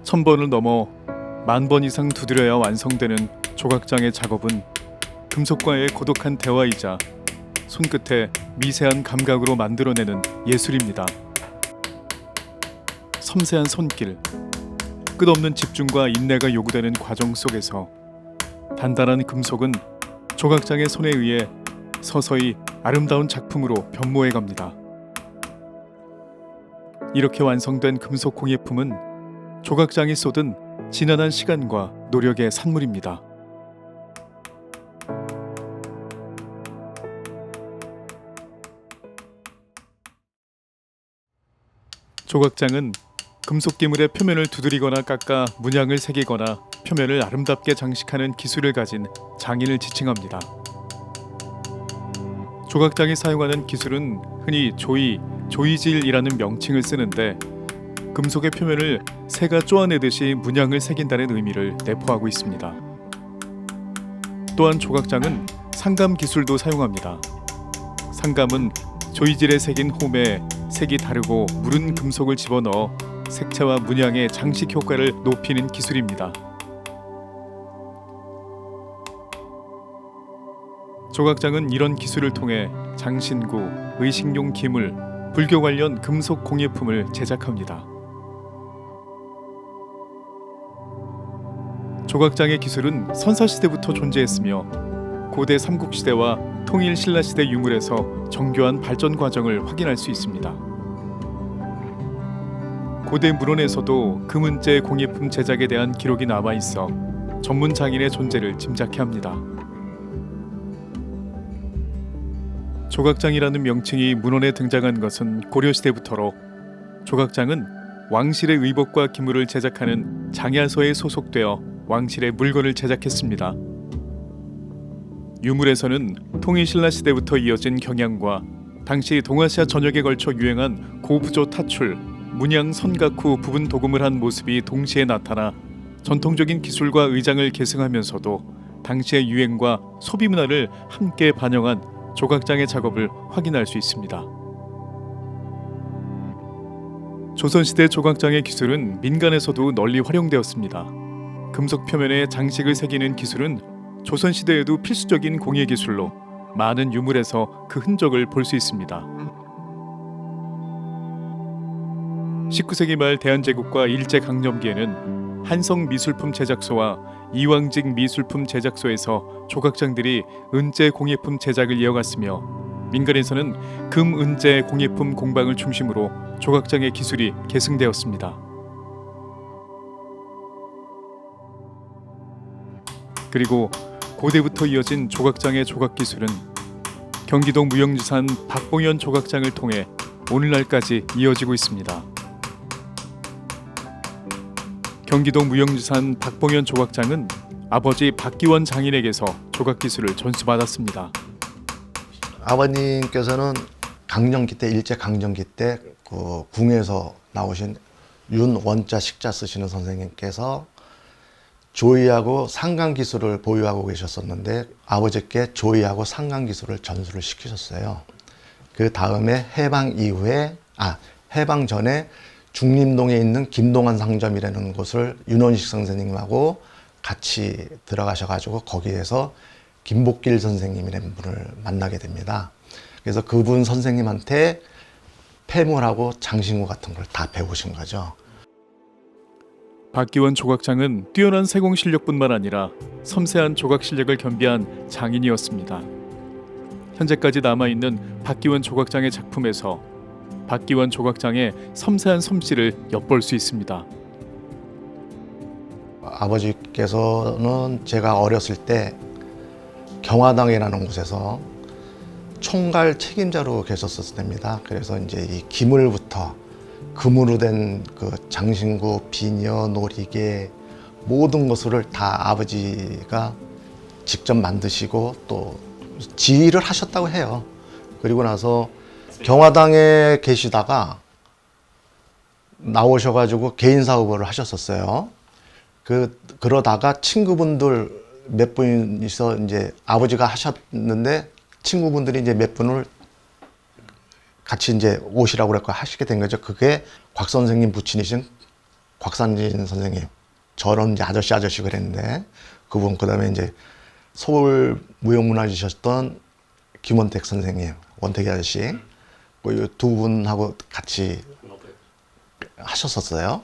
1000번을 넘어 10,000번 이상 두드려야 완성되는 조각장의 작업은 금속과의 고독한 대화이자 손끝에 미세한 감각으로 만들어내는 예술입니다. 섬세한 손길, 끝없는 집중과 인내가 요구되는 과정 속에서 단단한 금속은 조각장의 손에 의해 서서히 아름다운 작품으로 변모해 갑니다. 이렇게 완성된 금속 공예품은 조각장이 쏟은 지난한 시간과 노력의 산물입니다. 조각장은 금속 기물의 표면을 두드리거나 깎아 문양을 새기거나 표면을 아름답게 장식하는 기술을 가진 장인을 지칭합니다. 조각장이 사용하는 기술은 흔히 조이질이라는 명칭을 쓰는데 금속의 표면을 새가 쪼아내듯이 문양을 새긴다는 의미를 내포하고 있습니다. 또한 조각장은 상감 기술도 사용합니다. 상감은 조이질에 새긴 홈에 색이 다르고 무른 금속을 집어넣어 색채와 문양의 장식 효과를 높이는 기술입니다. 조각장은 이런 기술을 통해 장신구, 의식용 기물, 불교 관련 금속 공예품을 제작합니다. 조각장의 기술은 선사시대부터 존재했으며 고대 삼국시대와 통일신라시대 유물에서 정교한 발전 과정을 확인할 수 있습니다. 고대 문헌에서도 금은재 공예품 제작에 대한 기록이 남아있어 전문 장인의 존재를 짐작케 합니다. 조각장이라는 명칭이 문헌에 등장한 것은 고려시대부터로 조각장은 왕실의 의복과 기물을 제작하는 장야서에 소속되어 왕실의 물건을 제작했습니다. 유물에서는 통일신라시대부터 이어진 경향과 당시 동아시아 전역에 걸쳐 유행한 고부조 타출, 문양 선각 후 부분 도금을 한 모습이 동시에 나타나 전통적인 기술과 의장을 계승하면서도 당시의 유행과 소비 문화를 함께 반영한 조각장의 작업을 확인할 수 있습니다. 조선시대 조각장의 기술은 민간에서도 널리 활용되었습니다. 금속 표면에 장식을 새기는 기술은 조선시대에도 필수적인 공예 기술로 많은 유물에서 그 흔적을 볼 수 있습니다. 19세기 말 대한제국과 일제강점기에는 한성미술품 제작소와 이왕직 미술품 제작소에서 조각장들이 은재 공예품 제작을 이어갔으며 민간에서는 금, 은재 공예품 공방을 중심으로 조각장의 기술이 계승되었습니다. 그리고 고대부터 이어진 조각장의 조각 기술은 경기도 무형유산 박봉현 조각장을 통해 오늘날까지 이어지고 있습니다. 경기도 무형유산 박봉현 조각장은 아버지 박기원 장인에게서 조각 기술을 전수받았습니다. 아버님께서는 강점기 때, 일제 강점기 때 그 궁에서 나오신 윤원자 식자 쓰시는 선생님께서 조이하고 상강 기술을 보유하고 계셨었는데 아버지께 조이하고 상강 기술을 전수를 시키셨어요. 그 다음에 해방 전에 중림동에 있는 김동환 상점이라는 곳을 윤원식 선생님하고 같이 들어가셔가지고 거기에서 김복길 선생님이라는 분을 만나게 됩니다. 그래서 그분 선생님한테 폐물하고 장신구 같은 걸 다 배우신 거죠. 박기원 조각장은 뛰어난 세공 실력뿐만 아니라 섬세한 조각 실력을 겸비한 장인이었습니다. 현재까지 남아있는 박기원 조각장의 작품에서 박기원 조각장의 섬세한 솜씨를 엿볼 수 있습니다. 아버지께서는 제가 어렸을 때 경화당이라는 곳에서 총괄 책임자로 계셨었을 때입니다. 그래서 이제 이 기물부터 금으로 된 그 장신구, 비녀, 놀이개 모든 것을 다 아버지가 직접 만드시고 또 지휘를 하셨다고 해요. 그리고 나서 경화당에 계시다가 나오셔가지고 개인 사업을 하셨었어요. 그러다가 친구분들 몇 분이서 이제 아버지가 하셨는데 친구분들이 이제 몇 분을 같이 이제 오시라고 그랬고 하시게 된 거죠. 그게 곽 선생님 부친이신 곽상진 선생님, 저런 이제 아저씨 그랬는데 그분, 그다음에 이제 서울 무형문화주셨던 김원택 선생님, 원택이 아저씨, 그 두 분하고 같이 하셨었어요.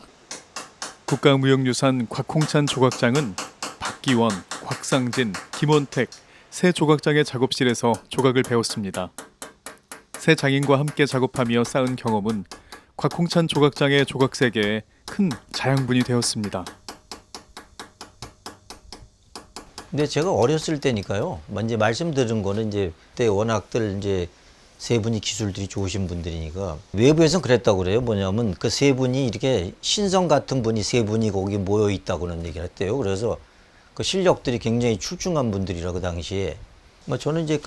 국가무형유산 곽홍찬 조각장은 박기원, 곽상진, 김원택 세 조각장의 작업실에서 조각을 배웠습니다. 세 장인과 함께 작업하며 쌓은 경험은 곽홍찬 조각장의 조각 세계에 큰 자양분이 되었습니다. 근데 제가 어렸을 때니까요. 이제 말씀드린 거는 이제 그때 워낙들 이제 세 분이 기술들이 좋으신 분들이니까 외부에서는 그랬다고 그래요. 뭐냐면 그 세 분이 이렇게 신성 같은 분이 세 분이 거기 모여 있다고는 얘기를 했대요. 그래서 그 실력들이 굉장히 출중한 분들이라 그 당시에 뭐 저는 이제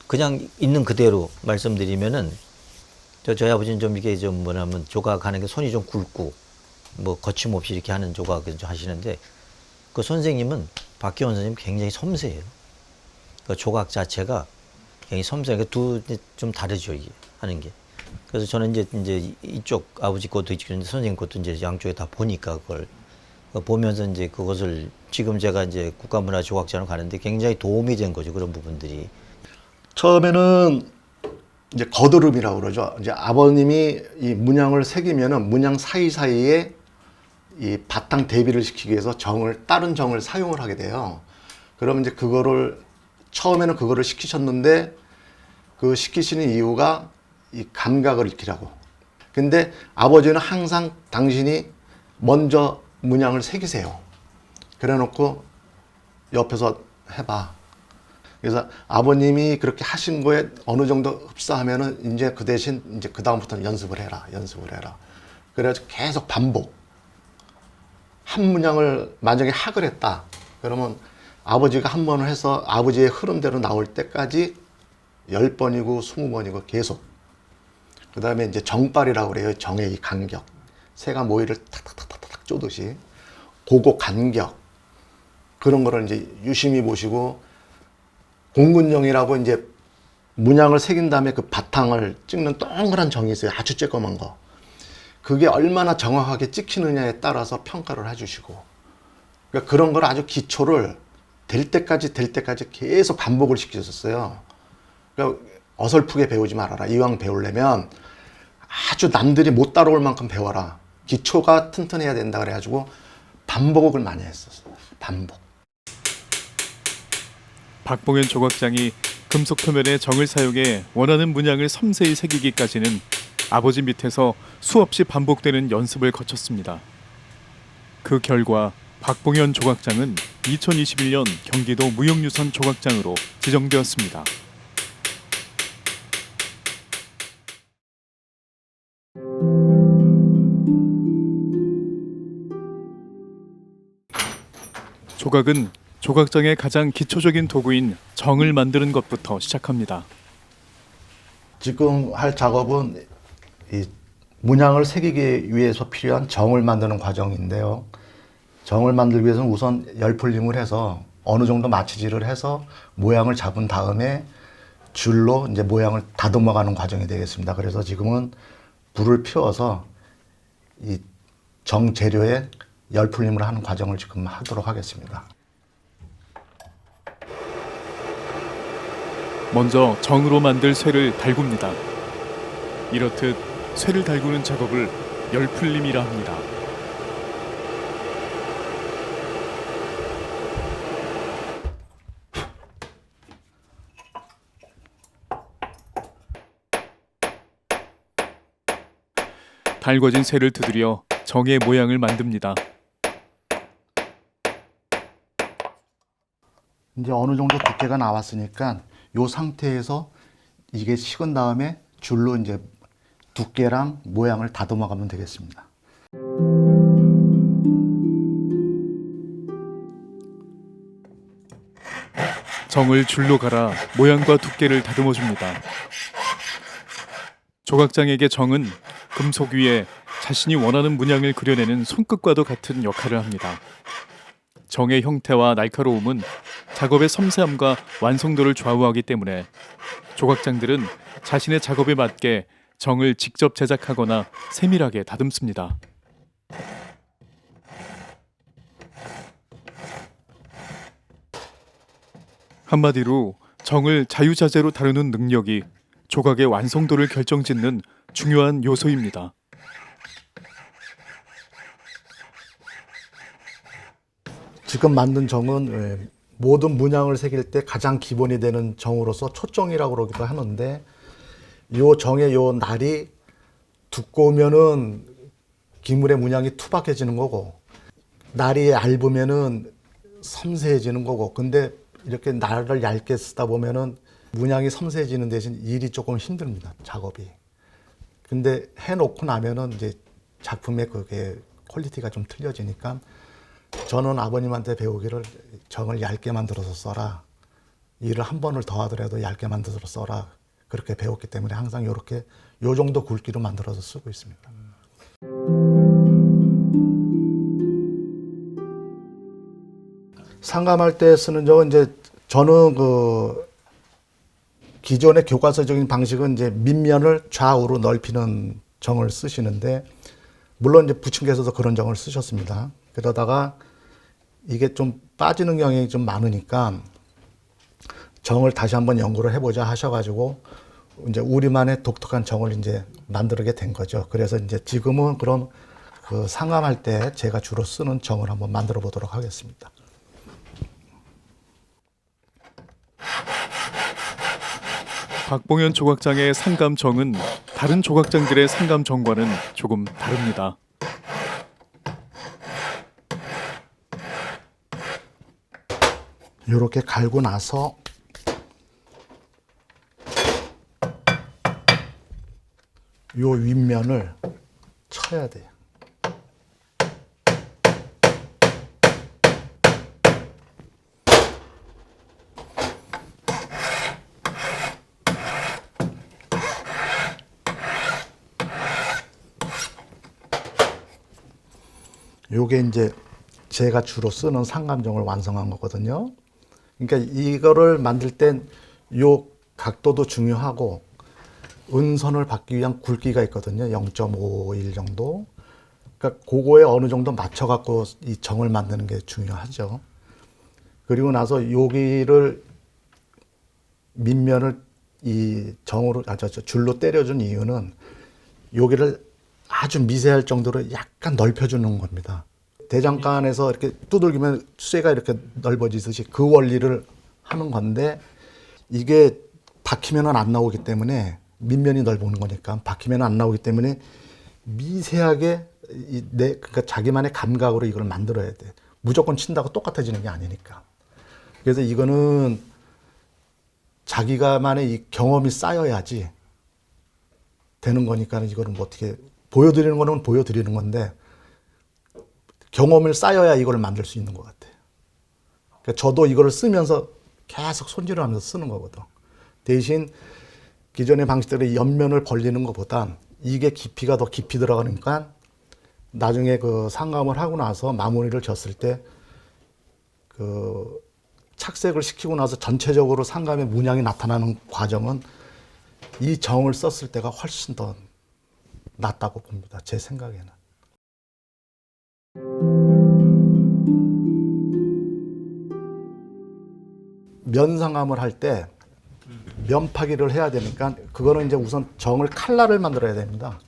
그냥 있는 그대로 말씀드리면은 저희 아버지는 좀 이게 좀 뭐냐면 조각하는 게 손이 좀 굵고 뭐 거침없이 이렇게 하는 조각을 좀 하시는데 그 선생님은 박기원 선생님 굉장히 섬세해요. 그 조각 자체가 굉장히 섬세하게 좀 다르죠, 이게 하는 게. 그래서 저는 이제 이쪽 아버지 것도 있고 선생님 것도 이제 양쪽에 다 보니까 그걸 보면서 이제 그것을 지금 제가 이제 국가문화 조각전을 가는데 굉장히 도움이 된 거죠, 그런 부분들이. 처음에는 이제 거드름이라고 그러죠. 이제 아버님이 이 문양을 새기면은 문양 사이사이에 이 바탕 대비를 시키기 위해서 다른 정을 사용을 하게 돼요. 그러면 이제 처음에는 그거를 시키셨는데 그 시키시는 이유가 이 감각을 익히라고. 근데 아버지는 항상 당신이 먼저 문양을 새기세요. 그래 놓고 옆에서 해봐. 그래서 아버님이 그렇게 하신 거에 어느 정도 흡사하면은 이제 그 대신 이제 그다음부터는 연습을 해라. 그래가지고 계속 반복. 한 문양을 만약에 학을 했다. 그러면 아버지가 한 번을 해서 아버지의 흐름대로 나올 때까지 10번이고 20번이고 계속. 그 다음에 이제 정발이라고 그래요. 정의 이 간격. 새가 모이를 탁탁탁탁탁 쪼듯이. 그거 간격. 그런 거를 이제 유심히 보시고, 공근정이라고 이제 문양을 새긴 다음에 그 바탕을 찍는 동그란 정이 있어요. 아주 쬐끄만 거. 그게 얼마나 정확하게 찍히느냐에 따라서 평가를 해주시고. 그러니까 그런 걸 아주 기초를 될 때까지 계속 반복을 시키셨어요. 그러니까 어설프게 배우지 말아라. 이왕 배우려면 아주 남들이 못 따라올 만큼 배워라. 기초가 튼튼해야 된다 그래가지고 반복을 많이 했었어요. 반복. 박봉현 조각장이 금속 표면에 정을 사용해 원하는 문양을 섬세히 새기기까지는 아버지 밑에서 수없이 반복되는 연습을 거쳤습니다. 그 결과 박봉현 조각장은 2021년 경기도 무형유산 조각장으로 지정되었습니다. 조각은 조각장의 가장 기초적인 도구인 정을 만드는 것부터 시작합니다. 지금 할 작업은 이 문양을 새기기 위해서 필요한 정을 만드는 과정인데요. 정을 만들기 위해서는 우선 열풀림을 해서 어느 정도 마취질을 해서 모양을 잡은 다음에 줄로 이제 모양을 다듬어가는 과정이 되겠습니다. 그래서 지금은 불을 피워서 이 정 재료에 열풀림을 하는 과정을 지금 하도록 하겠습니다. 먼저 정으로 만들 쇠를 달굽니다. 이렇듯 쇠를 달구는 작업을 열풀림이라 합니다. 달궈진 쇠를 두드려 정의 모양을 만듭니다. 이제 어느 정도 두께가 나왔으니까 이 상태에서 이게 식은 다음에 줄로 이제 두께랑 모양을 다듬어 가면 되겠습니다. 정을 줄로 갈아 모양과 두께를 다듬어 줍니다. 조각장에게 정은 금속 위에 자신이 원하는 문양을 그려내는 손끝과도 같은 역할을 합니다. 정의 형태와 날카로움은 작업의 섬세함과 완성도를 좌우하기 때문에 조각장들은 자신의 작업에 맞게 정을 직접 제작하거나 세밀하게 다듬습니다. 한마디로 정을 자유자재로 다루는 능력이 조각의 완성도를 결정짓는 중요한 요소입니다. 지금 만든 정은 모든 문양을 새길 때 가장 기본이 되는 정으로서 초정이라고 그러기도 하는데, 요 정의 요 날이 두꺼우면은 기물의 문양이 투박해지는 거고, 날이 얇으면은 섬세해지는 거고. 근데 이렇게 날을 얇게 쓰다 보면은 문양이 섬세해지는 대신 일이 조금 힘듭니다, 작업이. 근데 해놓고 나면은 이제 작품의 그게 퀄리티가 좀 틀려지니까, 저는 아버님한테 배우기를 정을 얇게 만들어서 써라. 일을 한 번을 더 하더라도 얇게 만들어서 써라. 그렇게 배웠기 때문에 항상 이렇게 요 정도 굵기로 만들어서 쓰고 있습니다. 상감할 때 쓰는 정은 이제 저는 그 기존의 교과서적인 방식은 이제 밑면을 좌우로 넓히는 정을 쓰시는데, 물론 이제 부친께서도 그런 정을 쓰셨습니다. 그러다가 이게 좀 빠지는 경향이 좀 많으니까 정을 다시 한번 연구를 해보자 하셔가지고 이제 우리만의 독특한 정을 이제 만들게 된 거죠. 그래서 이제 지금은 그런 그 상감할 때 제가 주로 쓰는 정을 한번 만들어 보도록 하겠습니다. 박봉현 조각장의 상감정은 다른 조각장들의 상감정과는 조금 다릅니다. 이렇게 갈고 나서 요 윗면을 쳐야 돼요. 요게 이제 제가 주로 쓰는 상감정을 완성한 거거든요. 그러니까 이거를 만들 땐 요 각도도 중요하고, 은선을 받기 위한 굵기가 있거든요. 0.51 정도. 그러니까 그거에 어느 정도 맞춰갖고 이 정을 만드는 게 중요하죠. 그리고 나서 여기를 밑면을 이 정으로 줄로 때려준 이유는 여기를 아주 미세할 정도로 약간 넓혀주는 겁니다. 대장간에서 이렇게 두들기면 쇠가 이렇게 넓어지듯이 그 원리를 하는 건데, 이게 박히면은 안 나오기 때문에, 밑면이 넓은 거니까 박히면 안 나오기 때문에 미세하게 그러니까 자기만의 감각으로 이걸 만들어야 돼. 무조건 친다고 똑같아지는 게 아니니까. 그래서 이거는 자기가만의 이 경험이 쌓여야지 되는 거니까, 이거는 뭐 어떻게 보여드리는 거는 보여드리는 건데, 경험을 쌓여야 이걸 만들 수 있는 것 같아요. 그러니까 저도 이걸 쓰면서 계속 손질을 하면서 쓰는 거거든. 대신 기존의 방식대로 옆면을 벌리는 것보단 이게 깊이가 더 깊이 들어가니까 나중에 그 상감을 하고 나서 마무리를 졌을 때 그 착색을 시키고 나서 전체적으로 상감의 문양이 나타나는 과정은 이 정을 썼을 때가 훨씬 더 낫다고 봅니다. 제 생각에는. 면상감을 할 때 면파기를 해야 되니까, 그거는 이제 우선 정을 칼날을 만들어야 됩니다.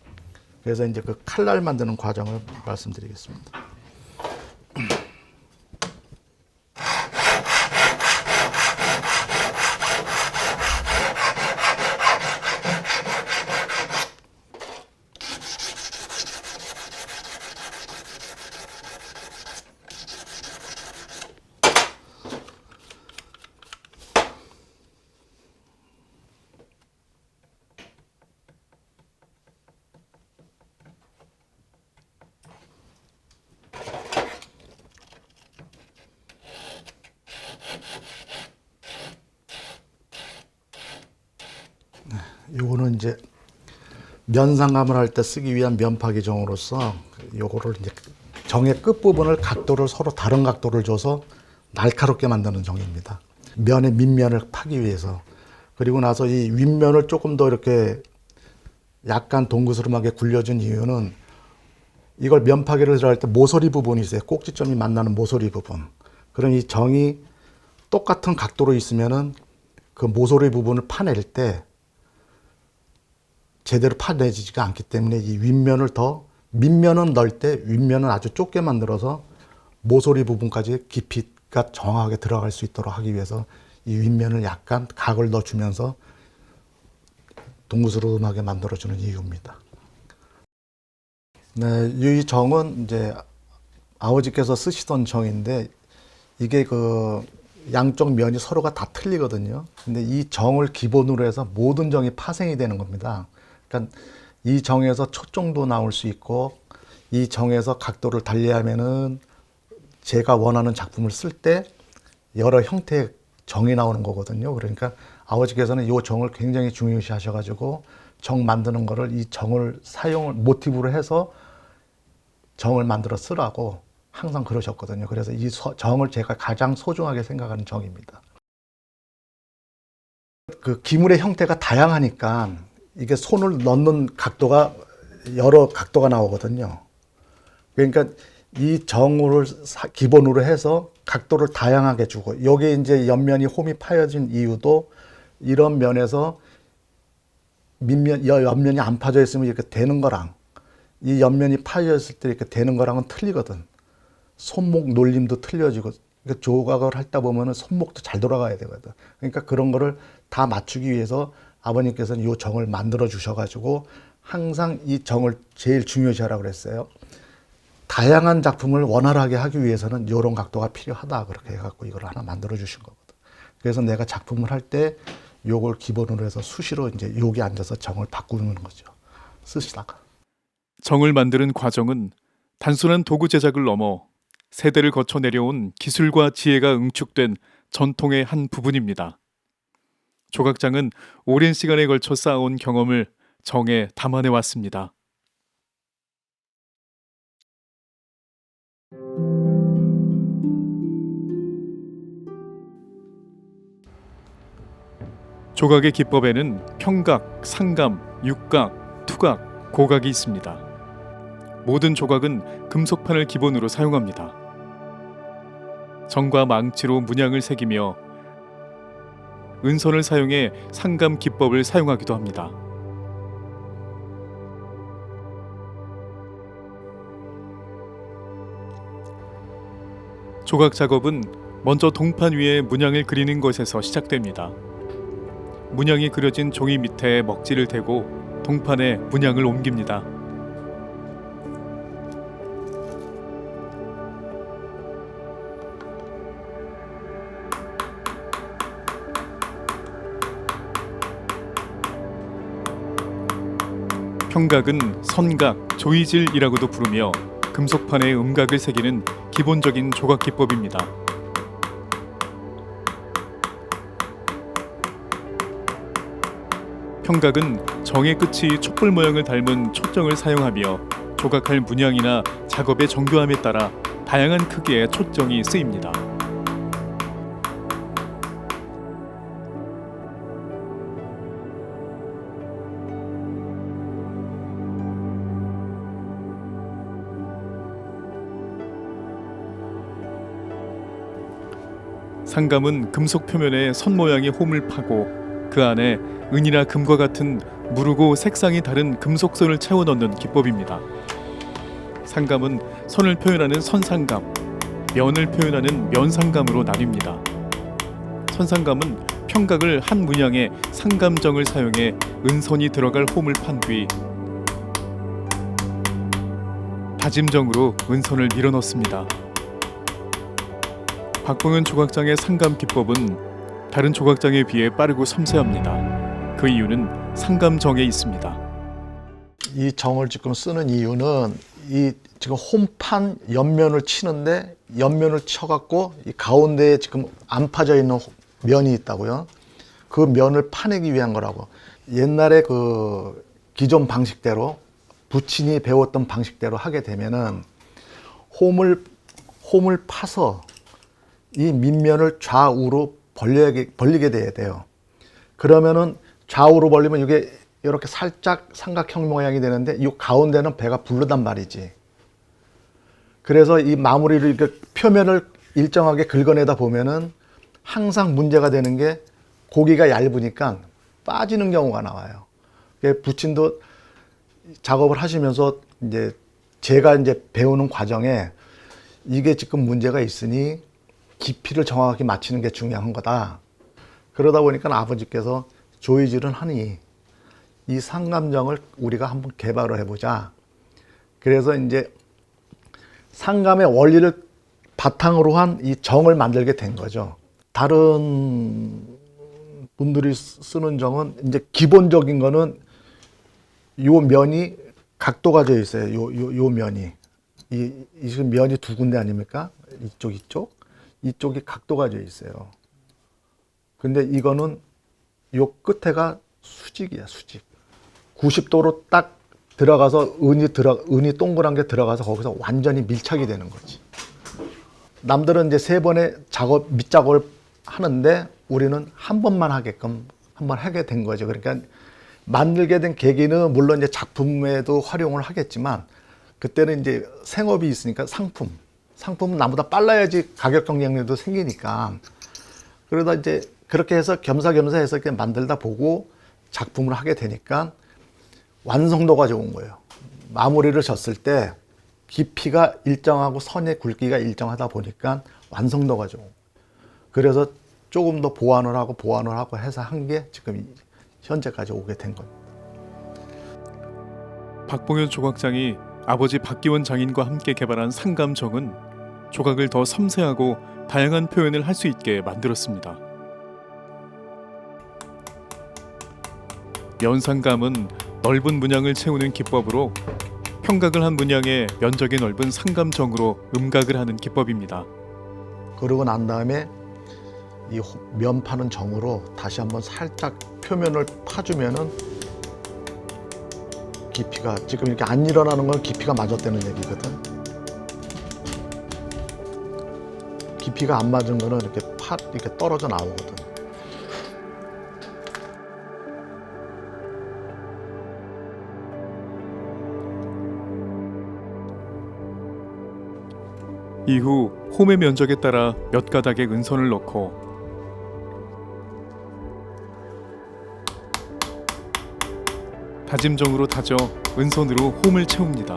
그래서 이제 그 칼날 만드는 과정을 말씀드리겠습니다. 요거는 이제 면상감을 할 때 쓰기 위한 면파기 정으로서 요거를 이제 정의 끝부분을 각도를 서로 다른 각도를 줘서 날카롭게 만드는 정입니다. 면의 밑면을 파기 위해서. 그리고 나서 이 윗면을 조금 더 이렇게 약간 동그스름하게 굴려준 이유는, 이걸 면파기를 들어갈 때 모서리 부분이 있어요. 꼭지점이 만나는 모서리 부분. 그럼 이 정이 똑같은 각도로 있으면은 그 모서리 부분을 파낼 때 제대로 파내지가 않기 때문에 이 윗면을 더, 밑면은 넓되 윗면은 아주 좁게 만들어서 모서리 부분까지 깊이가 정확하게 들어갈 수 있도록 하기 위해서 이 윗면을 약간 각을 넣어주면서 동그스름하게 만들어주는 이유입니다. 네, 이 정은 이제 아버지께서 쓰시던 정인데 이게 그 양쪽 면이 서로가 다 틀리거든요. 근데 이 정을 기본으로 해서 모든 정이 파생이 되는 겁니다. 그러니까 이 정에서 초점도 나올 수 있고 이 정에서 각도를 달리하면은 제가 원하는 작품을 쓸 때 여러 형태의 정이 나오는 거거든요. 그러니까 아버지께서는 이 정을 굉장히 중요시 하셔가지고 정 만드는 거를 이 정을 모티브로 해서 정을 만들어 쓰라고 항상 그러셨거든요. 그래서 이 정을 제가 가장 소중하게 생각하는 정입니다. 그 기물의 형태가 다양하니까 이게 손을 넣는 각도가 여러 각도가 나오거든요. 그러니까 이 정을 기본으로 해서 각도를 다양하게 주고, 여기 이제 옆면이 홈이 파여진 이유도 이런 면에서 옆면이 안 파져 있으면 이렇게 되는 거랑 이 옆면이 파여 있을 때 이렇게 되는 거랑은 틀리거든. 손목 놀림도 틀려지고, 그러니까 조각을 하다 보면은 손목도 잘 돌아가야 되거든. 그러니까 그런 거를 다 맞추기 위해서 아버님께서는 이 정을 만들어 주셔가지고 항상 이 정을 제일 중요시 하라고 그랬어요. 다양한 작품을 원활하게 하기 위해서는 이런 각도가 필요하다, 그렇게 해갖고 이걸 하나 만들어 주신 거거든. 그래서 내가 작품을 할 때 요걸 기본으로 해서 수시로 이제 여기 앉아서 정을 바꾸는 거죠. 쓰시다가. 정을 만드는 과정은 단순한 도구 제작을 넘어 세대를 거쳐 내려온 기술과 지혜가 응축된 전통의 한 부분입니다. 조각장은 오랜 시간에 걸쳐 쌓아온 경험을 정에 담아내 왔습니다. 조각의 기법에는 평각, 상감, 육각, 투각, 고각이 있습니다. 모든 조각은 금속판을 기본으로 사용합니다. 정과 망치로 문양을 새기며 은선을 사용해 상감 기법을 사용하기도 합니다. 조각 작업은 먼저 동판 위에 문양을 그리는 것에서 시작됩니다. 문양이 그려진 종이 밑에 먹지를 대고 동판에 문양을 옮깁니다. 평각은 선각, 조이질이라고도 부르며 금속판에 음각을 새기는 기본적인 조각 기법입니다. 평각은 정의 끝이 촛불 모양을 닮은 촛정을 사용하며 조각할 문양이나 작업의 정교함에 따라 다양한 크기의 촛정이 쓰입니다. 상감은 금속 표면에 선 모양의 홈을 파고 그 안에 은이나 금과 같은 무르고 색상이 다른 금속선을 채워 넣는 기법입니다. 상감은 선을 표현하는 선상감, 면을 표현하는 면상감으로 나뉩니다. 선상감은 평각을 한 문양에 상감정을 사용해 은선이 들어갈 홈을 판 뒤 다짐정으로 은선을 밀어 넣습니다. 박봉현 조각장의 상감 기법은 다른 조각장에 비해 빠르고 섬세합니다. 그 이유는 상감정에 있습니다. 이 정을 지금 쓰는 이유는 이 지금 홈판 옆면을 치는데 옆면을 쳐갖고 이 가운데에 지금 안 파져 있는 면이 있다고요. 그 면을 파내기 위한 거라고. 옛날에 그 기존 방식대로 부친이 배웠던 방식대로 하게 되면은 홈을 파서 이 밑면을 좌우로 벌리게 돼야 돼요. 그러면은 좌우로 벌리면 이게 이렇게 살짝 삼각형 모양이 되는데 이 가운데는 배가 부르단 말이지. 그래서 이 마무리를 이렇게 표면을 일정하게 긁어내다 보면은 항상 문제가 되는 게 고기가 얇으니까 빠지는 경우가 나와요. 부침도 작업을 하시면서 이제 제가 이제 배우는 과정에 이게 지금 문제가 있으니 깊이를 정확하게 맞추는 게 중요한 거다. 그러다 보니까 아버지께서 조이질은 하니 이 상감정을 우리가 한번 개발을 해보자. 그래서 이제 상감의 원리를 바탕으로 한 이 정을 만들게 된 거죠. 다른 분들이 쓰는 정은 이제 기본적인 거는 요 면이 각도가 되어 있어요. 요 면이. 이 지금 면이 두 군데 아닙니까? 이쪽이 각도가 되어 있어요. 근데 이거는 요 끝에가 수직이야, 수직. 90도로 딱 들어가서 은이 동그란 게 들어가서 거기서 완전히 밀착이 되는 거지. 남들은 이제 3번의 밑작업을 하는데 우리는 한 번만 하게끔 한번 하게 된 거죠. 그러니까 만들게 된 계기는 물론 이제 작품에도 활용을 하겠지만 그때는 이제 생업이 있으니까 상품은 나보다 빨라야지 가격 경쟁력도 생기니까 그러다 이제 그렇게 해서 겸사겸사 해서 이렇게 만들다 보고 작품을 하게 되니까 완성도가 좋은 거예요. 마무리를 졌을 때 깊이가 일정하고 선의 굵기가 일정하다 보니까 완성도가 좋은 거예요. 그래서 조금 더 보완을 하고 해서 한 게 지금 현재까지 오게 된 겁니다. 박봉현 조각장이 아버지 박기원 장인과 함께 개발한 상감정은 조각을 더 섬세하고 다양한 표현을 할 수 있게 만들었습니다. 면상감은 넓은 문양을 채우는 기법으로 평각을 한 문양에 면적이 넓은 상감정으로 음각을 하는 기법입니다. 그러고 난 다음에 이 면 파는 정으로 다시 한번 살짝 표면을 파주면은 깊이가 지금 이렇게 안 일어나는 건 깊이가 맞았다는 얘기거든. 깊이가 안 맞은 거는 이렇게 떨어져 나오거든. 이후 홈의 면적에 따라 몇 가닥의 은선을 넣고 다짐정으로 다져 은선으로 홈을 채웁니다.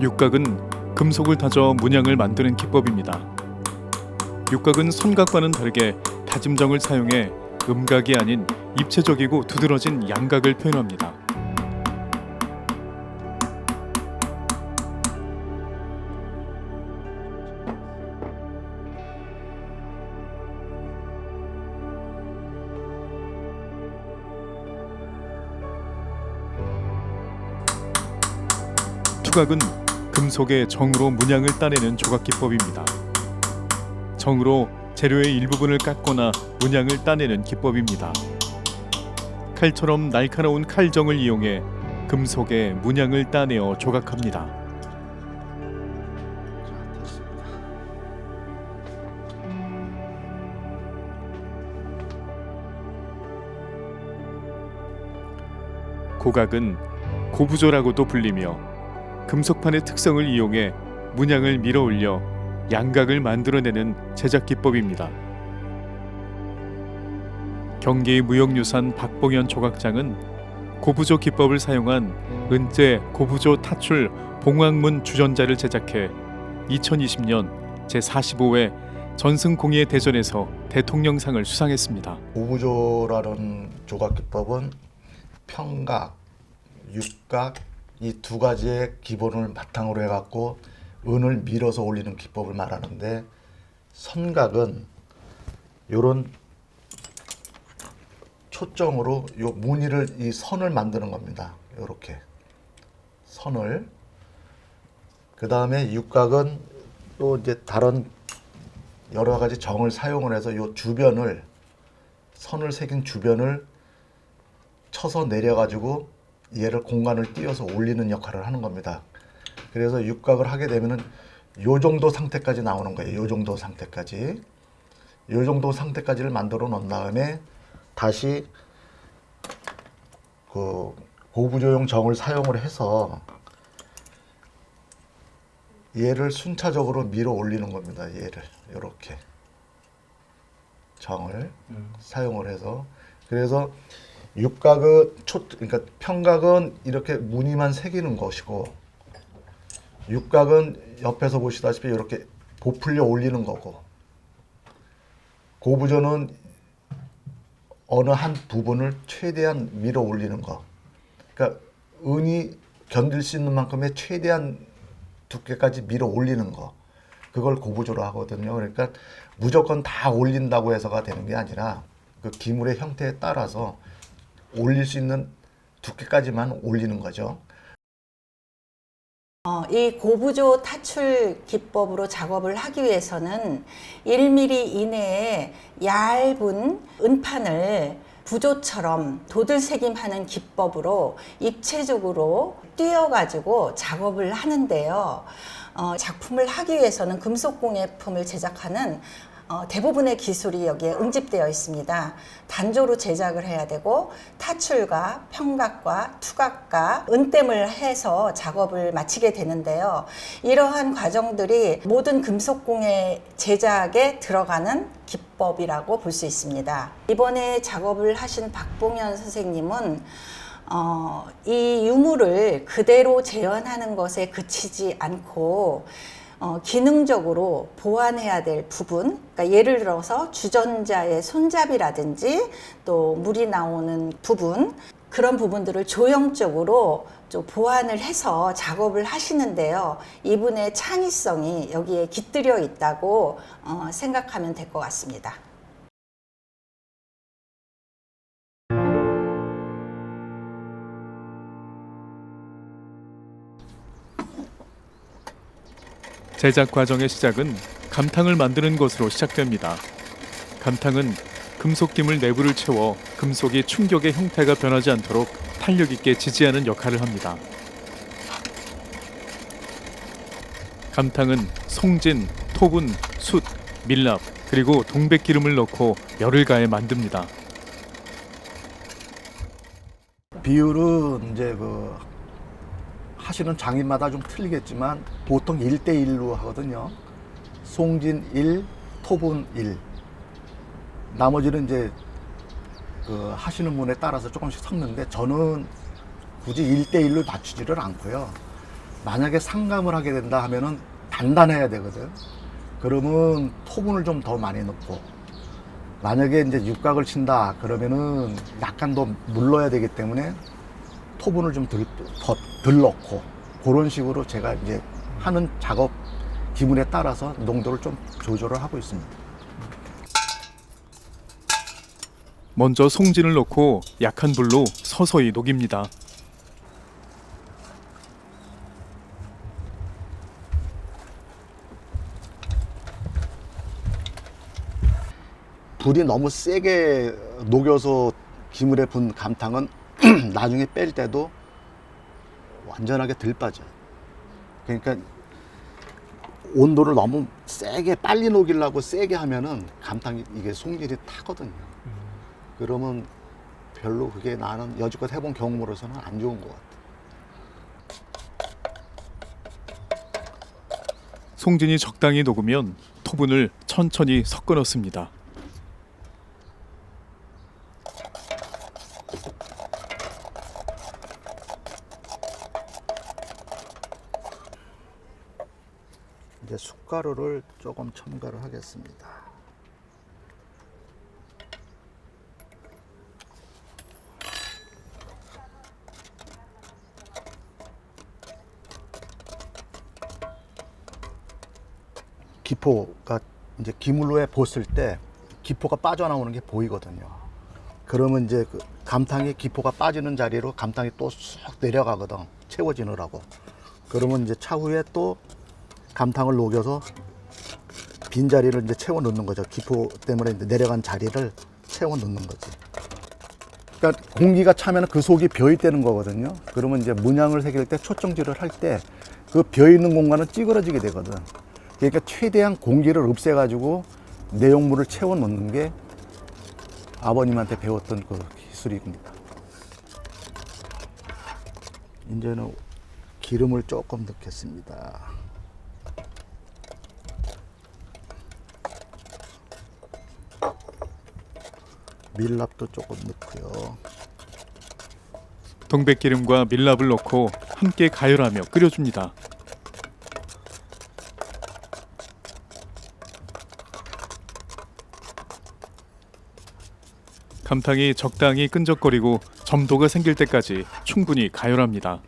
육각은 금속을 다져 문양을 만드는 기법입니다. 육각은 선각과는 다르게 다짐정을 사용해 음각이 아닌 입체적이고 두드러진 양각을 표현합니다. 투각은 금속의 정으로 문양을 따내는 조각 기법입니다. 정으로 재료의 일부분을 깎거나 문양을 따내는 기법입니다. 칼처럼 날카로운 칼정을 이용해 금속의 문양을 따내어 조각합니다. 고각은 고부조라고도 불리며 금속판의 특성을 이용해 문양을 밀어 올려 양각을 만들어내는 제작 기법입니다. 경기 무역유산 박봉현 조각장은 고부조 기법을 사용한 은재 고부조 타출 봉황문 주전자를 제작해 2020년 제45회 전승공예 대전에서 대통령상을 수상했습니다. 고부조라는 조각 기법은 평각, 육각 이 두 가지의 기본을 바탕으로 해갖고 은을 밀어서 올리는 기법을 말하는데 선각은 이런 초점으로 요 무늬를 이 선을 만드는 겁니다. 요렇게 선을. 그 다음에 육각은 또 이제 다른 여러 가지 정을 사용을 해서 요 주변을 선을 새긴 주변을 쳐서 내려가지고 얘를 공간을 띄워서 올리는 역할을 하는 겁니다. 그래서 육각을 하게 되면은 요 정도 상태까지 나오는 거예요. 요 정도 상태까지. 요 정도 상태까지를 만들어 놓은 다음에 다시 그 고구조용 정을 사용을 해서 얘를 순차적으로 밀어 올리는 겁니다. 얘를 이렇게 정을 사용을 해서. 그래서 육각은 그러니까 평각은 이렇게 무늬만 새기는 것이고, 육각은 옆에서 보시다시피 이렇게 부풀려 올리는 거고, 고부조는 어느 한 부분을 최대한 밀어 올리는 거. 그러니까 은이 견딜 수 있는 만큼의 최대한 두께까지 밀어 올리는 거. 그걸 고부조로 하거든요. 그러니까 무조건 다 올린다고 해서가 되는 게 아니라 그 기물의 형태에 따라서 올릴 수 있는 두께까지만 올리는 거죠. 이 고부조 타출 기법으로 작업을 하기 위해서는 1mm 이내에 얇은 은판을 부조처럼 도들새김하는 기법으로 입체적으로 띄어가지고 작업을 하는데요. 작품을 하기 위해서는 금속공예품을 제작하는 대부분의 기술이 여기에 응집되어 있습니다. 단조로 제작을 해야 되고 타출과 평각과 투각과 은땜을 해서 작업을 마치게 되는데요. 이러한 과정들이 모든 금속공예 제작에 들어가는 기법이라고 볼 수 있습니다. 이번에 작업을 하신 박봉현 선생님은 이 유물을 그대로 재현하는 것에 그치지 않고 기능적으로 보완해야 될 부분, 그러니까 예를 들어서 주전자의 손잡이라든지 또 물이 나오는 부분, 그런 부분들을 조형적으로 좀 보완을 해서 작업을 하시는데요. 이분의 창의성이 여기에 깃들여 있다고 생각하면 될 것 같습니다. 제작 과정의 시작은 감탕을 만드는 것으로 시작됩니다. 감탕은 금속기물 내부를 채워 금속이 충격의 형태가 변하지 않도록 탄력 있게 지지하는 역할을 합니다. 감탕은 송진, 토분, 숯, 밀랍, 그리고 동백기름을 넣고 열을 가해 만듭니다. 비율은 이제 그 하시는 장인마다 좀 틀리겠지만 보통 1대1로 하거든요. 송진 1, 토분 1. 나머지는 이제 그 하시는 분에 따라서 조금씩 섞는데 저는 굳이 1대1로 맞추지를 않고요. 만약에 상감을 하게 된다 하면은 단단해야 되거든. 그러면 토분을 좀 더 많이 넣고, 만약에 이제 육각을 친다 그러면은 약간 더 물러야 되기 때문에 토분을 좀 더 덜 넣고, 그런 식으로 제가 이제 하는 작업 기분에 따라서 농도를 좀 조절을 하고 있습니다. 먼저 송진을 넣고 약한 불로 서서히 녹입니다. 불이 너무 세게 녹여서 기물에 분 감탕은 나중에 뺄 때도 완전하게 덜 빠져요. 그러니까 온도를 너무 세게 빨리 녹이려고 세게 하면은 감탕이 이게 속일이 타거든요. 그러면 별로 그게 나는 여지껏 해본 경험으로서는 안 좋은 것 같아요. 송진이 적당히 녹으면 토분을 천천히 섞어 넣습니다. 이제 숟가루를 조금 첨가를 하겠습니다. 기포가 이제 기물로에 벗을 때 기포가 빠져나오는 게 보이거든요. 그러면 이제 그 감탕이 기포가 빠지는 자리로 감탕이 또 쑥 내려가거든. 채워지느라고. 그러면 이제 차후에 또 감탕을 녹여서 빈 자리를 이제 채워 넣는 거죠. 기포 때문에 이제 내려간 자리를 채워 넣는 거지. 그러니까 공기가 차면 그 속이 비어 있다는 거거든요. 그러면 이제 문양을 새길 때 초청질을 할 때 그 비어 있는 공간은 찌그러지게 되거든. 그러니까 최대한 공기를 없애가지고 내용물을 채워 넣는 게 아버님한테 배웠던 그 기술입니다. 이제는 기름을 조금 넣겠습니다. 밀랍도 조금 넣고요. 동백기름과 밀랍을 넣고 함께 가열하며 끓여줍니다. 감탕이 적당히 끈적거리고 점도가 생길 때까지 충분히 가열합니다.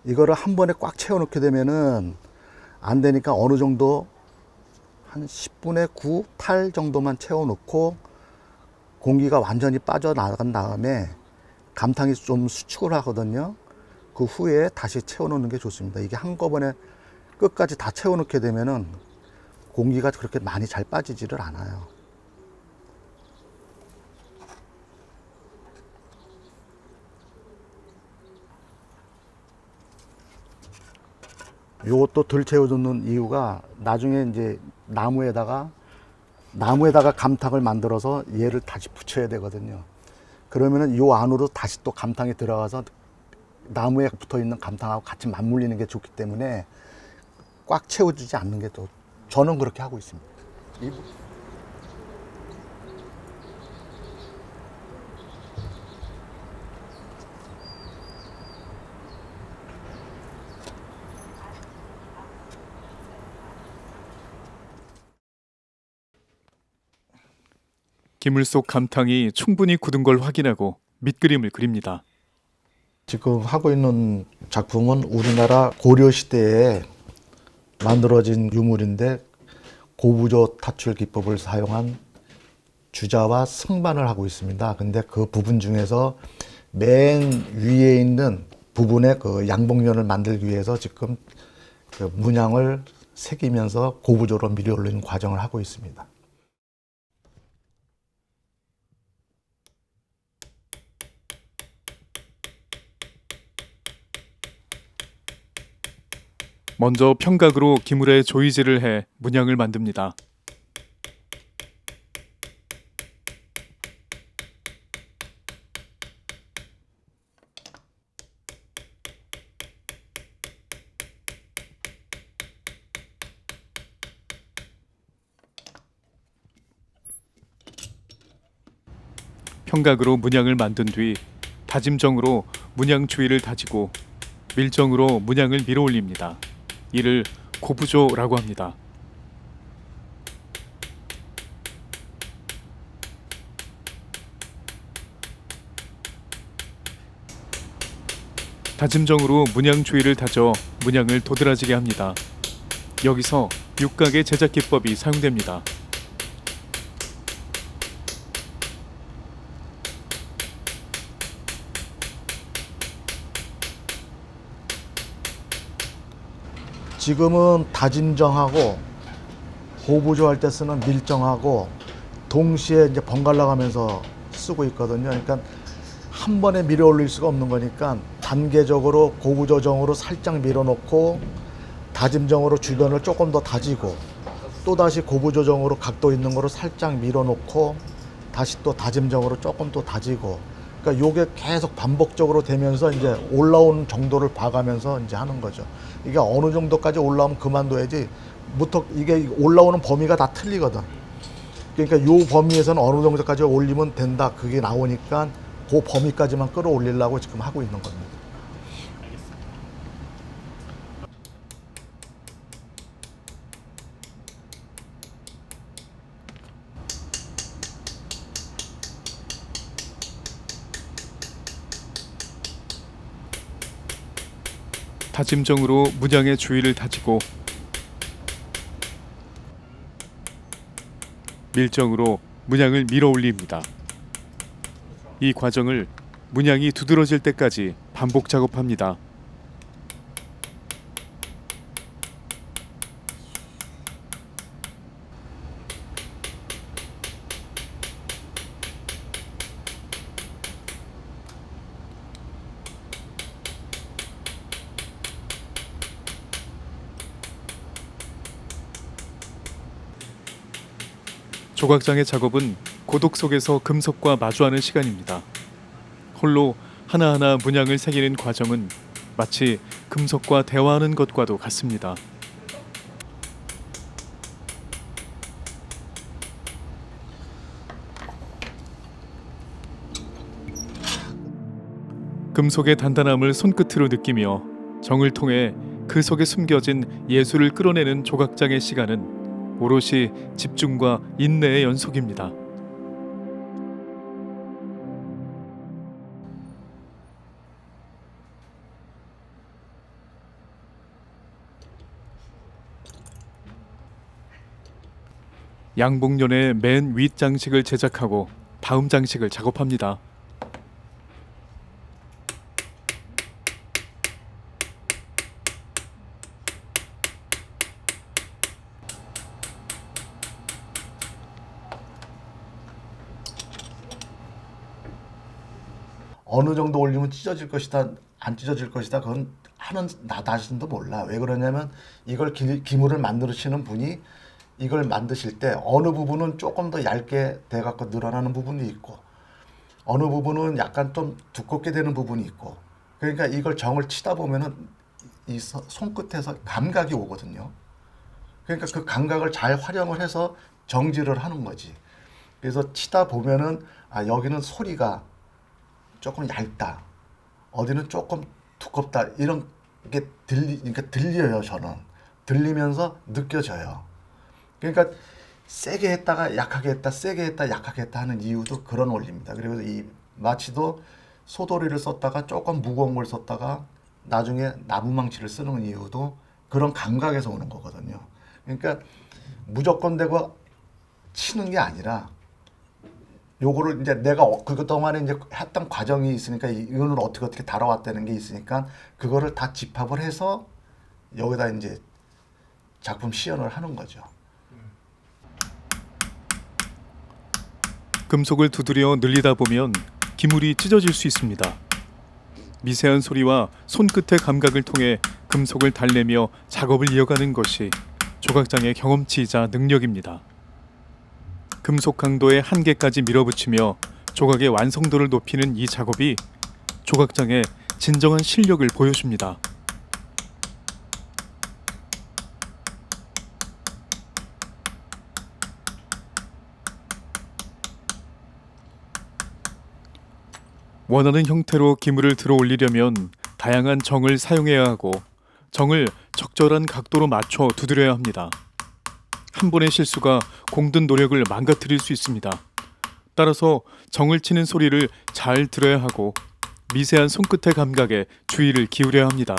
이거를 한 번에 꽉 채워 넣게 되면은 안 되니까 어느 정도 한 10분의 9, 8 정도만 채워 넣고 공기가 완전히 빠져나간 다음에 감탕이 좀 수축을 하거든요. 그 후에 다시 채워 넣는 게 좋습니다. 이게 한꺼번에 끝까지 다 채워 넣게 되면은 공기가 그렇게 많이 잘 빠지지를 않아요. 요것도 덜 채워주는 이유가 나중에 이제 나무에다가 감탕을 만들어서 얘를 다시 붙여야 되거든요. 그러면은 요 안으로 다시 또 감탕이 들어가서 나무에 붙어 있는 감탕하고 같이 맞물리는 게 좋기 때문에 꽉 채워주지 않는 게 또 저는 그렇게 하고 있습니다. 기물 속 감탕이 충분히 굳은 걸 확인하고 밑그림을 그립니다. 지금 하고 있는 작품은 우리나라 고려 시대에 만들어진 유물인데 고부조 타출 기법을 사용한 주자와 승반을 하고 있습니다. 근데 그 부분 중에서 맨 위에 있는 부분에 그 양복면을 만들기 위해서 지금 그 문양을 새기면서 고부조로 밀이 올리는 과정을 하고 있습니다. 먼저 평각으로 기물에 조이질을 해 문양을 만듭니다. 평각으로 문양을 만든 뒤 다짐정으로 문양 주위를 다지고 밀정으로 문양을 밀어 올립니다. 이를 고부조라고 합니다. 다짐정으로 문양 주위를 다져 문양을 도드라지게 합니다. 여기서 육각의 제작 기법이 사용됩니다. 지금은 다짐정하고 고부조 할 때 쓰는 밀정하고 동시에 이제 번갈아 가면서 쓰고 있거든요. 그러니까 한 번에 밀어 올릴 수가 없는 거니까 단계적으로 고부조정으로 살짝 밀어놓고 다짐정으로 주변을 조금 더 다지고 또 다시 고부조정으로 각도 있는 거로 살짝 밀어놓고 다시 또 다짐정으로 조금 또 다지고, 그러니까 요게 계속 반복적으로 되면서 이제 올라오는 정도를 봐가면서 이제 하는 거죠. 이게 어느 정도까지 올라오면 그만둬야지, 이게 올라오는 범위가 다 틀리거든. 그러니까 요 범위에서는 어느 정도까지 올리면 된다, 그게 나오니까 그 범위까지만 끌어올리려고 지금 하고 있는 겁니다. 다짐정으로 문양의 주위를 다지고 밀정으로 문양을 밀어 올립니다. 이 과정을 문양이 두드러질 때까지 반복 작업합니다. 조각장의 작업은 고독 속에서 금속과 마주하는 시간입니다. 홀로 하나하나 문양을 새기는 과정은 마치 금속과 대화하는 것과도 같습니다. 금속의 단단함을 손끝으로 느끼며 정을 통해 그 속에 숨겨진 예술을 끌어내는 조각장의 시간은 오롯이 집중과 인내의 연속입니다. 양복년의 맨 윗 장식을 제작하고 다음 장식을 작업합니다. 어느 정도 올리면 찢어질 것이다, 안 찢어질 것이다, 그건 하는 나 자신도 몰라. 왜 그러냐면 이걸 기물을 만드시는 분이 이걸 만드실 때 어느 부분은 조금 더 얇게 돼갖고 늘어나는 부분이 있고 어느 부분은 약간 좀 두껍게 되는 부분이 있고, 그러니까 이걸 정을 치다 보면은 이 손끝에서 감각이 오거든요. 그러니까 그 감각을 잘 활용을 해서 정지를 하는 거지. 그래서 치다 보면은 아, 여기는 소리가 조금 얇다, 어디는 조금 두껍다, 이런 게 그러니까 들려요. 저는 들리면서 느껴져요. 그러니까 세게 했다가 약하게 했다, 세게 했다 약하게 했다 하는 이유도 그런 원리입니다. 그리고 이 마치도 소도리를 썼다가 조금 무거운 걸 썼다가 나중에 나무망치를 쓰는 이유도 그런 감각에서 오는 거거든요. 그러니까 무조건 대고 치는 게 아니라 요거를 이제 내가 그동안에 이제 했던 과정이 있으니까 이거는 어떻게 다뤄왔다는 게 있으니까 그거를 다 집합을 해서 여기다 이제 작품 시연을 하는 거죠. 금속을 두드려 늘리다 보면 기물이 찢어질 수 있습니다. 미세한 소리와 손끝의 감각을 통해 금속을 달래며 작업을 이어가는 것이 조각장의 경험치이자 능력입니다. 금속 강도의 한계까지 밀어붙이며 조각의 완성도를 높이는 이 작업이 조각장의 진정한 실력을 보여줍니다. 원하는 형태로 기물을 들어 올리려면 다양한 정을 사용해야 하고 정을 적절한 각도로 맞춰 두드려야 합니다. 한 번의 실수가 공든 노력을 망가뜨릴 수 있습니다. 따라서 정을 치는 소리를 잘 들어야 하고 미세한 손끝의 감각에 주의를 기울여야 합니다.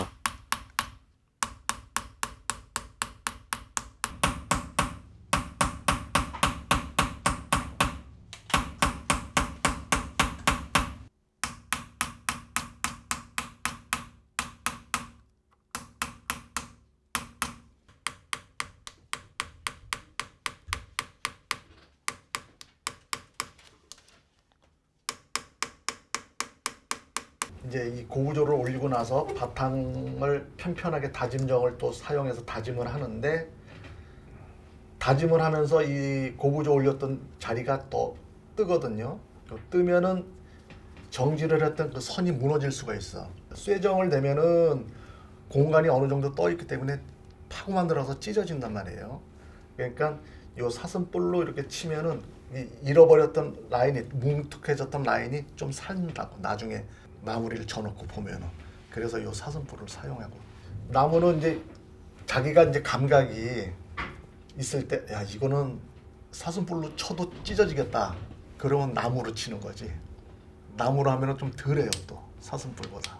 이제 이 고구조를 올리고 나서 바탕을 편편하게 다짐정을 또 사용해서 다짐을 하는데, 다짐을 하면서 이 고구조 올렸던 자리가 또 뜨거든요. 뜨면은 정지를 했던 그 선이 무너질 수가 있어. 쇠정을 대면은 공간이 어느 정도 떠 있기 때문에 파고 만들어서 찢어진단 말이에요. 그러니까 요 사슴뿔로 이렇게 치면은 이 잃어버렸던 라인이, 뭉툭해졌던 라인이 좀 살린다고, 나중에 마무리를 쳐놓고 보면은. 그래서 요 사슴뿔을 사용하고, 나무는 이제 자기가 이제 감각이 있을 때, 야 이거는 사슴뿔로 쳐도 찢어지겠다, 그러면 나무로 치는 거지. 나무로 하면은 좀 덜해요, 또 사슴뿔보다.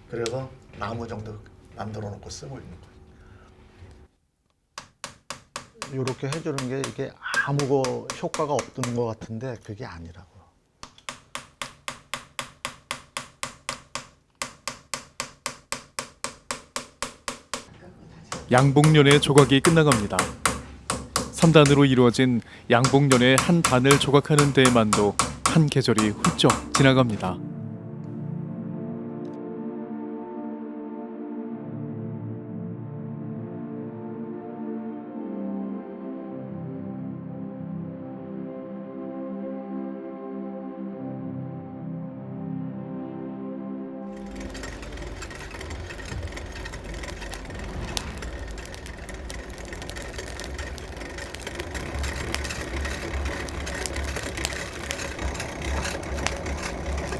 그래서 나무 정도 만들어 놓고 쓰고 있는 거예요. 이렇게 해주는 게 이게 아무 효과가 없는 것 같은데 그게 아니라고. 양복년의 조각이 끝나갑니다. 3단으로 이루어진 양복년의 한 단을 조각하는 데에만도 한 계절이 훌쩍 지나갑니다.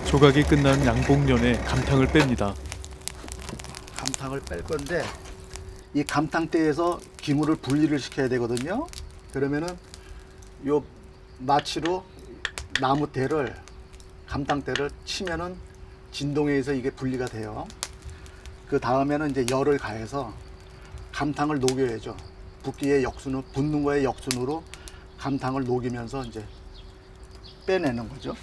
조각이 끝난 양복년에 감탕을 뺍니다. 감탕을 뺄 건데 이 감탕대에서 기물을 분리를 시켜야 되거든요. 그러면은 요 마취로 나무 대를 감탕대를 치면은 진동에 의해서 이게 분리가 돼요. 그 다음에는 이제 열을 가해서 감탕을 녹여야죠. 붓기의 역순으로, 붓는 거의 역순으로 감탕을 녹이면서 이제 빼내는 거죠.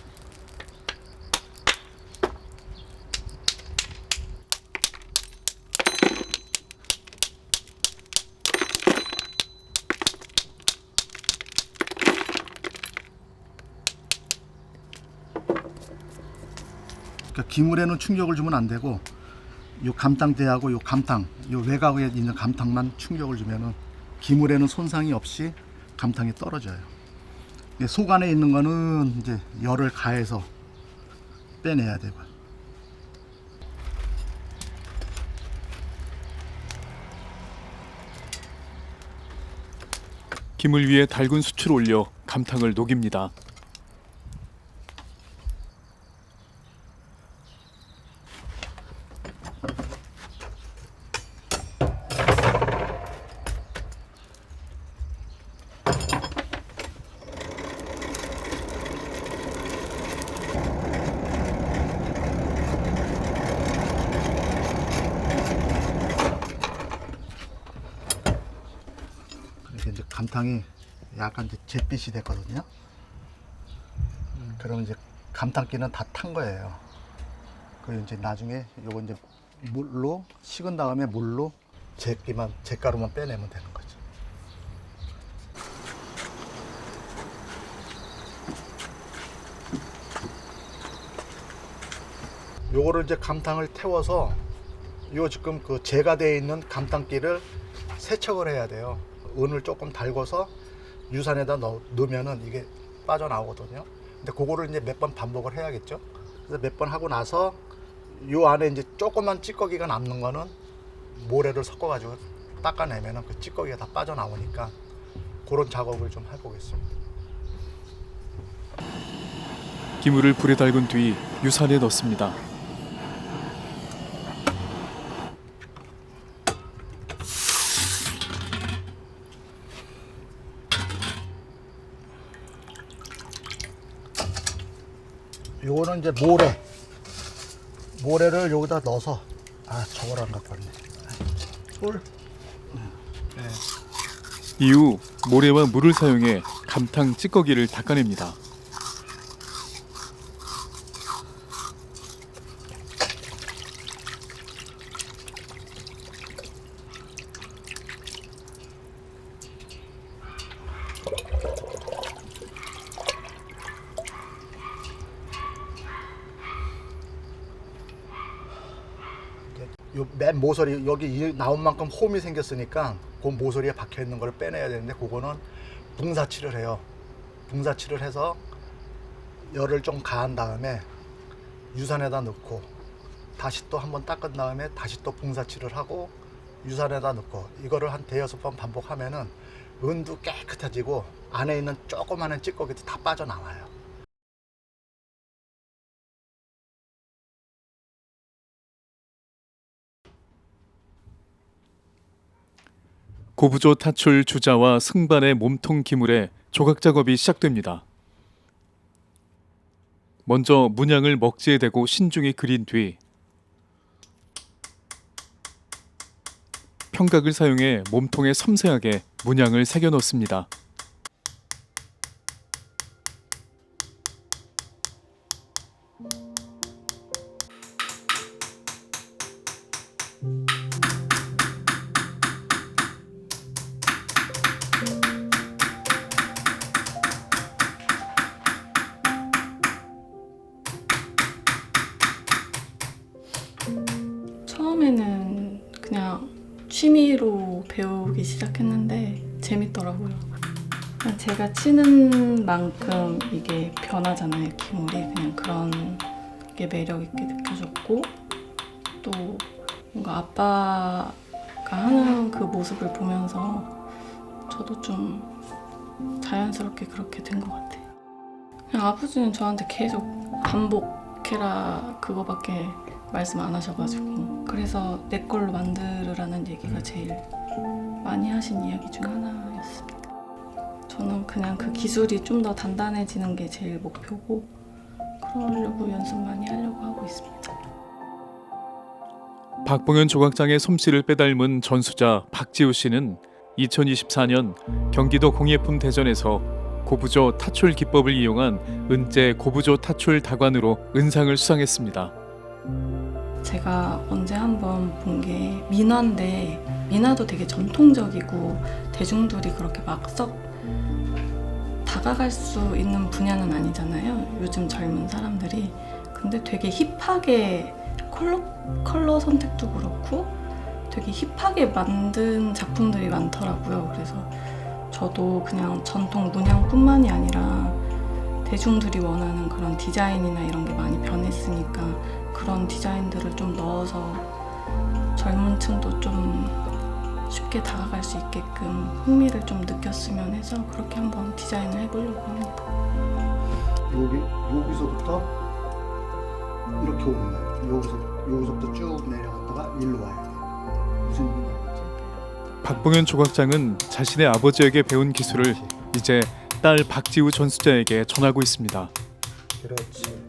그러니까 기물에는 충격을 주면 안 되고 요 감탕대하고 요 감탕, 요 외곽에 있는 감탕만 충격을 주면은 기물에는 손상이 없이 감탕이 떨어져요. 속 안에 있는 거는 이제 열을 가해서 빼내야 되고. 기물 위에 달군 숯을 올려 감탕을 녹입니다. 이제 감탕이 약간 이제 잿빛이 됐거든요. 그러면 이제 감탕기는 다 탄 거예요. 그리고 이제 나중에 요거 이제 물로 식은 다음에 물로 잿가루만 빼내면 되는 거죠. 요거를 이제 감탕을 태워서 요 지금 그 재가 되어 있는 감탕기를 세척을 해야 돼요. 은을 조금 달궈서 유산에다 넣으면은 이게 빠져나오거든요. 근데 그거를 이제 몇 번 반복을 해야겠죠. 그래서 몇 번 하고 나서 요 안에 이제 조그만 찌꺼기가 남는 거는 모래를 섞어가지고 닦아내면은 그 찌꺼기가 다 빠져나오니까 그런 작업을 좀 해보겠습니다. 기물을 불에 달군 뒤 유산에 넣습니다. 요거는 이제 모래를 여기다 넣어서 저걸 안 갖고 왔네. 꿀. 이후 모래와 물을 사용해 감탕 찌꺼기를 닦아냅니다. 요 맨 모서리 여기 나온 만큼 홈이 생겼으니까 그 모서리에 박혀 있는 걸 빼내야 되는데 그거는 붕사칠을 해요. 붕사칠을 해서 열을 좀 가한 다음에 유산에다 넣고 다시 또 한번 닦은 다음에 다시 또 붕사칠을 하고 유산에다 넣고 이거를 한 대여섯 번 반복하면은 은도 깨끗해지고 안에 있는 조그마한 찌꺼기도 다 빠져나와요. 고부조 타출 주자와 승반의 몸통 기물에 조각 작업이 시작됩니다. 먼저 문양을 먹지에 대고 신중히 그린 뒤 평각을 사용해 몸통에 섬세하게 문양을 새겨 넣습니다. 처음에는 그냥 취미로 배우기 시작했는데 재밌더라고요. 그냥 제가 치는 만큼 이게 변하잖아요, 기물이. 그냥 그런 게 매력 있게 느껴졌고, 또 뭔가 아빠가 하는 그 모습을 보면서 저도 좀 자연스럽게 그렇게 된 것 같아요. 그냥 아버지는 저한테 계속 반복해라 그거밖에 말씀 안 하셔가지고, 그래서 내 걸로 만들으라는 얘기가 제일 많이 하신 이야기 중 하나였습니다. 저는 그냥 그 기술이 좀 더 단단해지는 게 제일 목표고, 그러려고 연습 많이 하려고 하고 있습니다. 박봉현 조각장의 솜씨를 빼닮은 전수자 박지우 씨는 2024년 경기도 공예품 대전에서 고부조 타출 기법을 이용한 은제 고부조 타출 다관으로 은상을 수상했습니다. 제가 언제 한번 본 게 민화인데, 민화도 되게 전통적이고 대중들이 그렇게 막 썩 다가갈 수 있는 분야는 아니잖아요, 요즘 젊은 사람들이. 근데 되게 힙하게 컬러 선택도 그렇고 되게 힙하게 만든 작품들이 많더라고요. 그래서 저도 그냥 전통 문양뿐만이 아니라 대중들이 원하는 그런 디자인이나 이런 게 많이 변했으니까 그런 디자인들을 좀 넣어서 젊은 층도 좀 쉽게 다가갈 수 있게끔 흥미를 좀 느꼈으면 해서 그렇게 한번 디자인을 해보려고 합니다. 여기서부터 이렇게 오는 거예요. 여기서부터 쭉 내려갔다가 일로 와야 돼요. 무슨 얘기인지 알겠지? 박봉현 조각장은 자신의 아버지에게 배운 기술을 이제 딸 박지우 전수자에게 전하고 있습니다. 그렇지.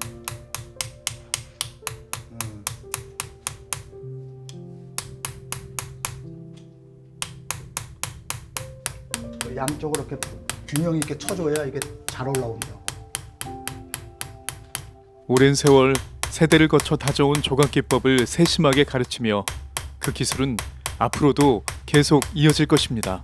양쪽으로 이렇게 균형 있게 쳐줘야 이게 잘 올라온다고. 오랜 세월 세대를 거쳐 다져온 조각 기법을 세심하게 가르치며 그 기술은 앞으로도 계속 이어질 것입니다.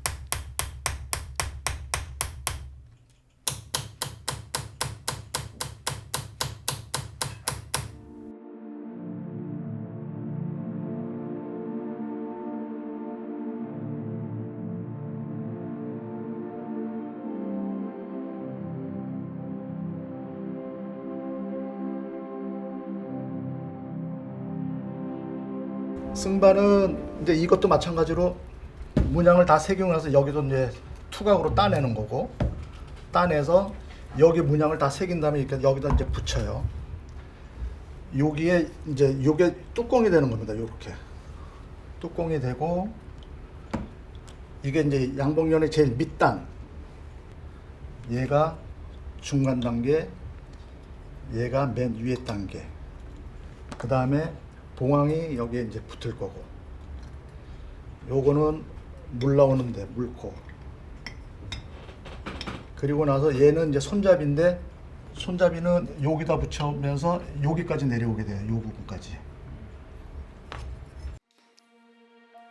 승반은 이제 이것도 마찬가지로 문양을 다 새기고 나서 여기서 이제 투각으로 따내는 거고, 따내서 여기 문양을 다 새긴 다음에 이렇게 여기다 이제 붙여요. 여기에 이제 요게 뚜껑이 되는 겁니다. 요렇게 뚜껑이 되고, 이게 이제 양복연의 제일 밑단, 얘가 중간 단계, 얘가 맨 위에 단계, 그 다음에 봉황이 여기에 이제 붙을 거고, 요거는 물 나오는데 물코, 그리고 나서 얘는 이제 손잡이인데, 손잡이는 여기다 붙여면서 여기까지 내려오게 돼요. 요 부분까지.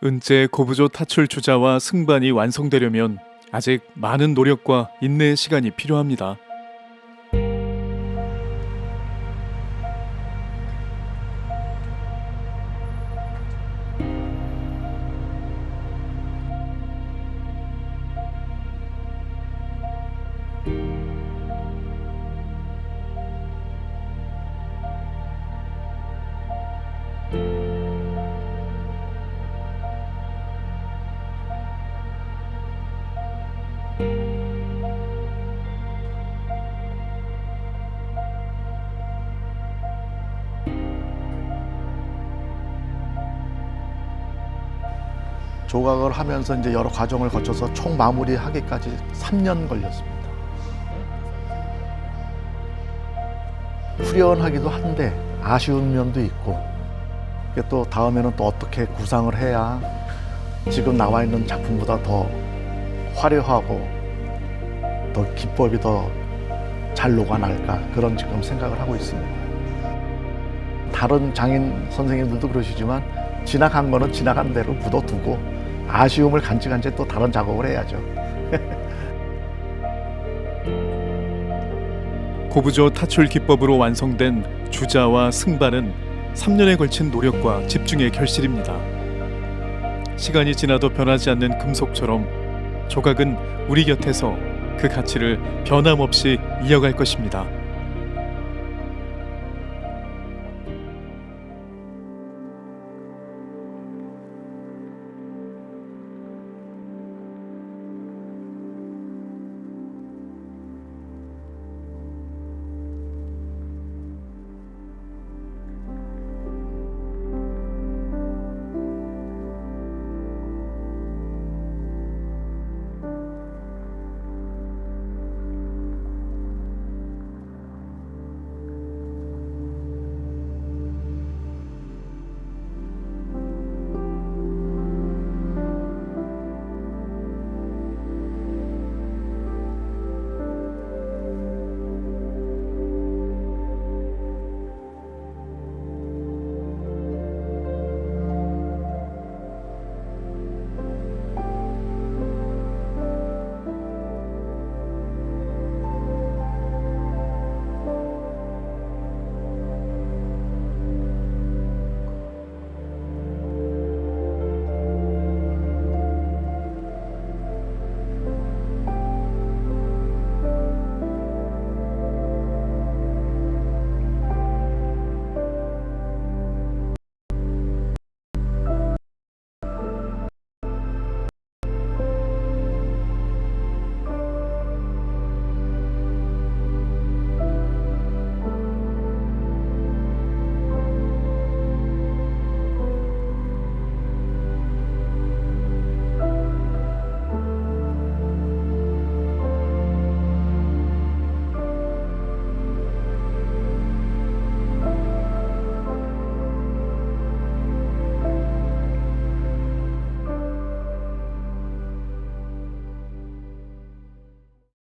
은제 고부조 타출 주자와 승반이 완성되려면 아직 많은 노력과 인내의 시간이 필요합니다. 조각을 하면서 이제 여러 과정을 거쳐서 총 마무리하기까지 3년 걸렸습니다. 후련하기도 한데 아쉬운 면도 있고, 이게 또 다음에는 또 어떻게 구상을 해야 지금 나와 있는 작품보다 더 화려하고 더 기법이 더 잘 녹아날까, 그런 지금 생각을 하고 있습니다. 다른 장인 선생님들도 그러시지만 지나간 거는 지나간 대로 묻어두고 아쉬움을 간직한 채 또 다른 작업을 해야죠. 고부조 타출 기법으로 완성된 주자와 승반은 3년에 걸친 노력과 집중의 결실입니다. 시간이 지나도 변하지 않는 금속처럼 조각은 우리 곁에서 그 가치를 변함없이 이어갈 것입니다.